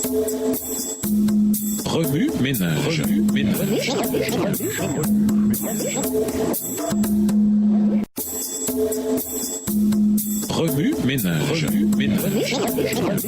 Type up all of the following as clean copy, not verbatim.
Remue ménage. Remue ménage.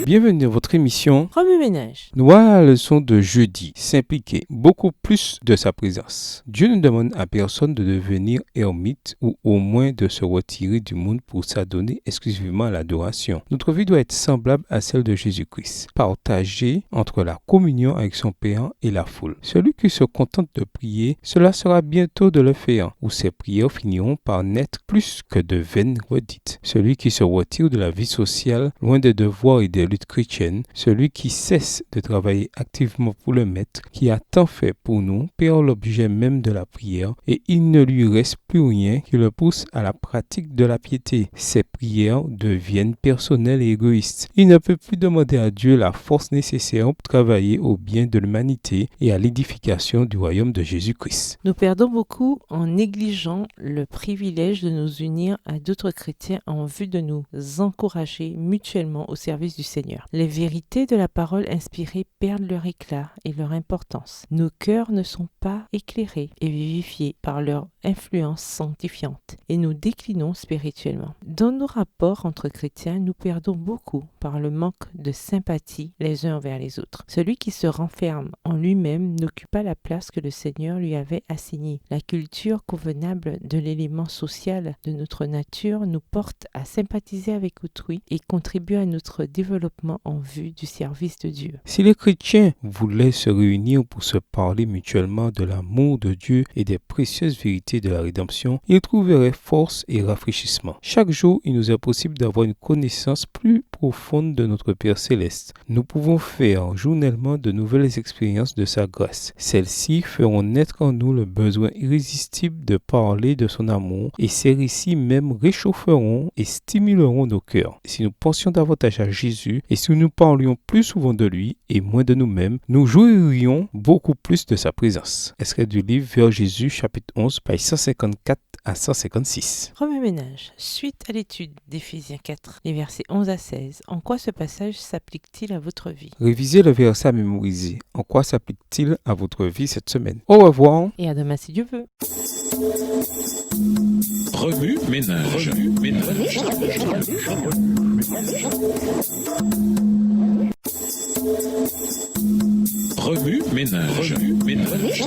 Bienvenue dans votre émission Remue ménage. Nous voilà à la leçon de jeudi, s'impliquer beaucoup plus de sa présence. Dieu ne demande à personne de devenir ermite ou au moins de se retirer du monde pour s'adonner exclusivement à l'adoration. Notre vie doit être semblable à celle de Jésus-Christ, partagée entre la communion avec son Père et la foule. Celui qui se contente de prier, cela sera bientôt de le faire, où ses prières finiront par n'être plus que de vaines redites. Celui qui se retire de la vie sociale, loin des devoirs et des luttes chrétiennes, celui qui cesse de travailler activement pour le Maître, qui a tant fait pour nous, perd l'objet même de la prière, et il ne lui reste plus rien qui le pousse à la pratique de la piété. Ses prières deviennent personnelles et égoïstes. Il ne peut plus demander à Dieu la force nécessaire pour travailler au bien de l'humanité et à l'édification du royaume de Jésus-Christ. Nous perdons beaucoup en négligeant le privilège de nous unir à d'autres chrétiens en vue de nous encourager mutuellement au service du Seigneur. Les vérités de la parole inspirée perdent leur éclat et leur importance. Nos cœurs ne sont pas éclairés et vivifiés par leur influence sanctifiante et nous déclinons spirituellement. Dans nos rapports entre chrétiens, nous perdons beaucoup par le manque de sympathie les uns envers les autres. Celui qui se renferme en lui-même n'occupe pas la place que le Seigneur lui avait assignée. La culture convenable de l'élément social de notre nature nous porte à sympathiser avec autrui et contribue à notre développement en vue du service de Dieu. Si les chrétiens voulaient se réunir pour se parler mutuellement de l'amour de Dieu et des précieuses vérités de la rédemption, ils trouveraient force et rafraîchissement. Chaque jour, il nous est possible d'avoir une connaissance plus profonde de notre Père céleste. Nous pouvons faire journellement de nouvelles expériences de sa grâce. Celles-ci feront naître en nous le besoin irrésistible de parler de son amour et ces récits même réchaufferont et stimuleront nos cœurs. Si nous pensions davantage à Jésus et si nous parlions plus souvent de lui et moins de nous-mêmes, nous jouirions beaucoup plus de sa présence. Extrait du livre Vers Jésus, chapitre 11, pages 154 à 156. Remue ménage. Suite à l'étude d'Éphésiens 4, les versets 11 à 16, en quoi ce passage s'applique-t-il à votre vie? Révisez le verset à mémoriser. En quoi s'applique-t-il à votre vie cette semaine? Au revoir. Et à demain si Dieu veut. Remue ménage. Remue ménage.